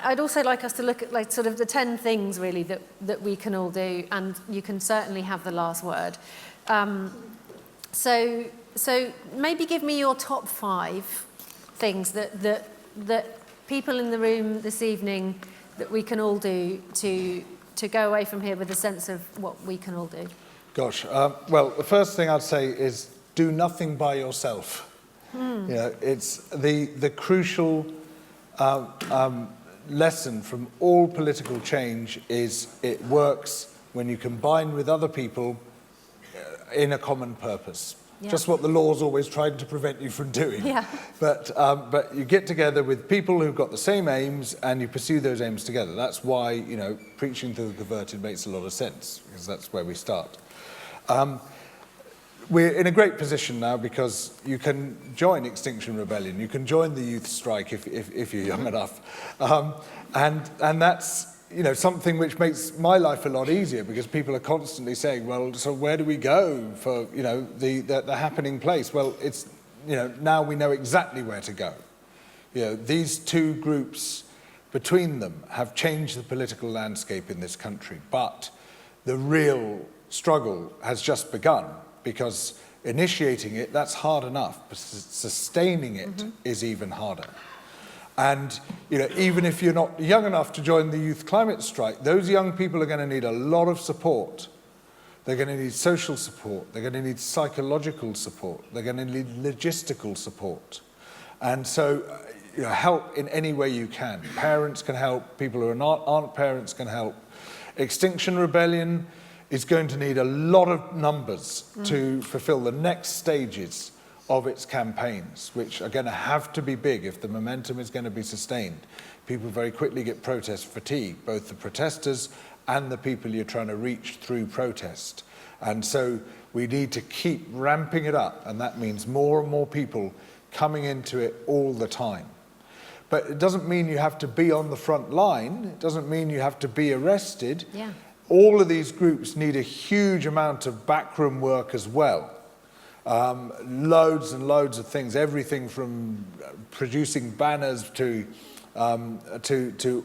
I'd also like us to look at like sort of the 10 things really that we can all do, and you can certainly have the last word. So maybe give me your top 5 things that people in the room this evening that we can all do to go away from here with a sense of what we can all do. Gosh, well, the first thing I'd say is do nothing by yourself. You know, it's the crucial lesson from all political change is it works when you combine with other people in a common purpose. Yeah. Just what the law's always tried to prevent you from doing. Yeah. But you get together with people who've got the same aims and you pursue those aims together. That's why, you know, preaching to the converted makes a lot of sense, because that's where we start. We're in a great position now because you can join Extinction Rebellion, you can join the youth strike if you're young enough. And that's, you know, something which makes my life a lot easier, because people are constantly saying, well, so where do we go for, you know, the happening place? Well, it's, you know, now we know exactly where to go. You know, these two groups between them have changed the political landscape in this country, but the real struggle has just begun, because initiating it, that's hard enough, but sustaining it is even harder. And, you know, even if you're not young enough to join the youth climate strike, those young people are going to need a lot of support. They're going to need social support. They're going to need psychological support. They're going to need logistical support. And so, you know, help in any way you can. Parents can help. People who aren't parents can help. Extinction Rebellion is going to need a lot of numbers to fulfill the next stages of its campaigns, which are going to have to be big if the momentum is going to be sustained. People very quickly get protest fatigue, both the protesters and the people you're trying to reach through protest. And so we need to keep ramping it up, and that means more and more people coming into it all the time. But it doesn't mean you have to be on the front line. It doesn't mean you have to be arrested. Yeah. All of these groups need a huge amount of backroom work as well. Loads and loads of things, everything from producing banners to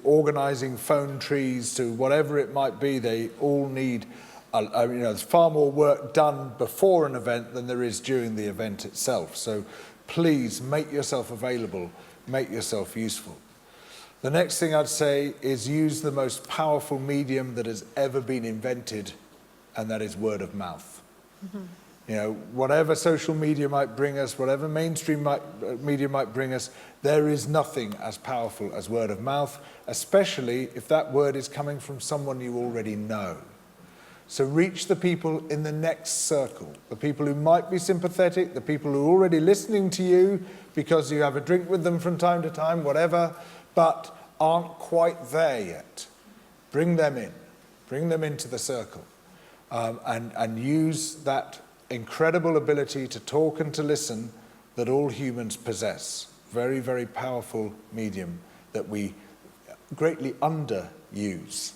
organising phone trees to whatever it might be. They all need, you know, there's far more work done before an event than there is during the event itself. So please make yourself available, make yourself useful. The next thing I'd say is use the most powerful medium that has ever been invented, and that is word of mouth. You know, whatever social media might bring us, whatever mainstream media might bring us, there is nothing as powerful as word of mouth, especially if that word is coming from someone you already know. So reach the people in the next circle, the people who might be sympathetic, the people who are already listening to you because you have a drink with them from time to time, whatever, but aren't quite there yet. Bring them in. Bring them into the circle. And use that incredible ability to talk and to listen that all humans possess. Very, very powerful medium that we greatly underuse.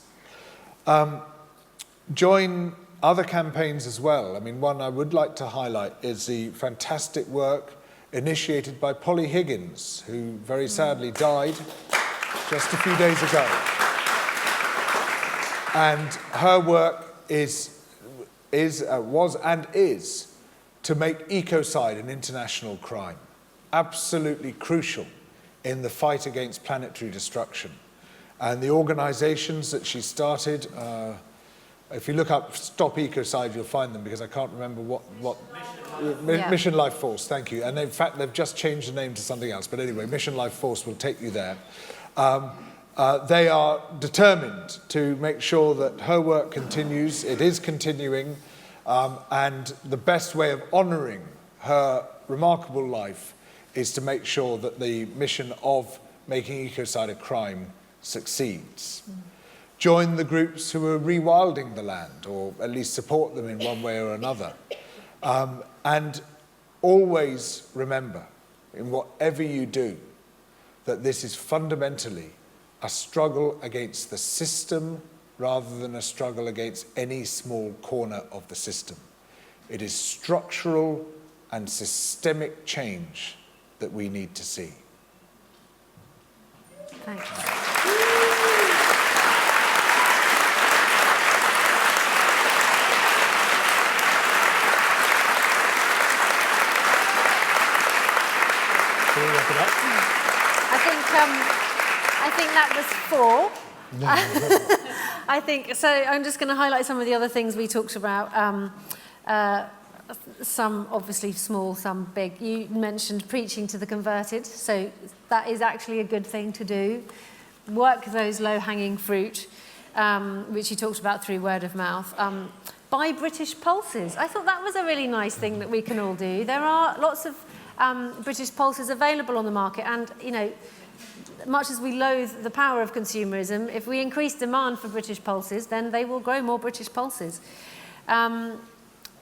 Join other campaigns as well. I mean, one I would like to highlight is the fantastic work initiated by Polly Higgins, who very sadly died just a few days ago. And her work was and is to make ecocide an international crime. Absolutely crucial in the fight against planetary destruction. And the organizations that she started, if you look up Stop Ecocide, you'll find them, because I can't remember what Mission Life Force, thank you. And in fact, they've just changed the name to something else. But anyway, Mission Life Force will take you there. They are determined to make sure that her work continues. It is continuing. And the best way of honouring her remarkable life is to make sure that the mission of making ecocide a crime succeeds. Join the groups who are rewilding the land, or at least support them in one way or another. And always remember, in whatever you do, that this is fundamentally a struggle against the system rather than a struggle against any small corner of the system. It is structural and systemic change that we need to see. Thank you. I think that was 4. I think so. I'm just going to highlight some of the other things we talked about. Some obviously small, some big. You mentioned preaching to the converted, so that is actually a good thing to do. Work those low-hanging fruit, which you talked about through word of mouth. Buy British pulses. I thought that was a really nice thing that we can all do. There are lots of British pulses available on the market, and you know, much as we loathe the power of consumerism, if we increase demand for British pulses, then they will grow more British pulses.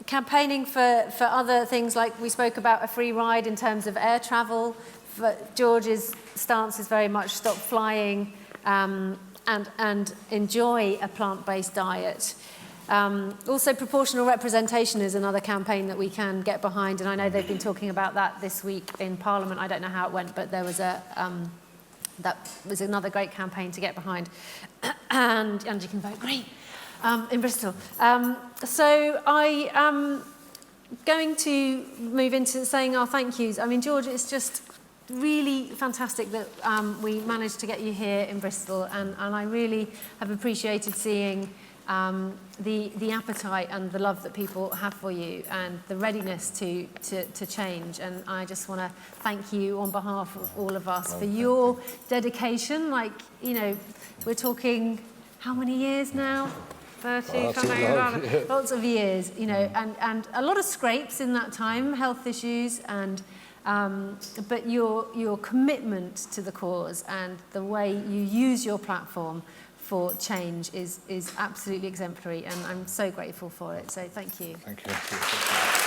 Campaigning for other things, like we spoke about a free ride in terms of air travel. George's stance is very much stop flying and enjoy a plant-based diet. Also, proportional representation is another campaign that we can get behind, and I know they've been talking about that this week in Parliament. I don't know how it went, but there was that was another great campaign to get behind. And you can vote Green in Bristol. So I am going to move into saying our thank yous. I mean, George, it's just really fantastic that we managed to get you here in Bristol, and I really have appreciated seeing the appetite and the love that people have for you, and the readiness to change. And I just want to thank you on behalf of all of us for your dedication. Like, you know, we're talking how many years now? 30, something around, lots of years, you know, and a lot of scrapes in that time, health issues, and but your commitment to the cause and the way you use your platform for change is absolutely exemplary, and I'm so grateful for it. So thank you. Thank you.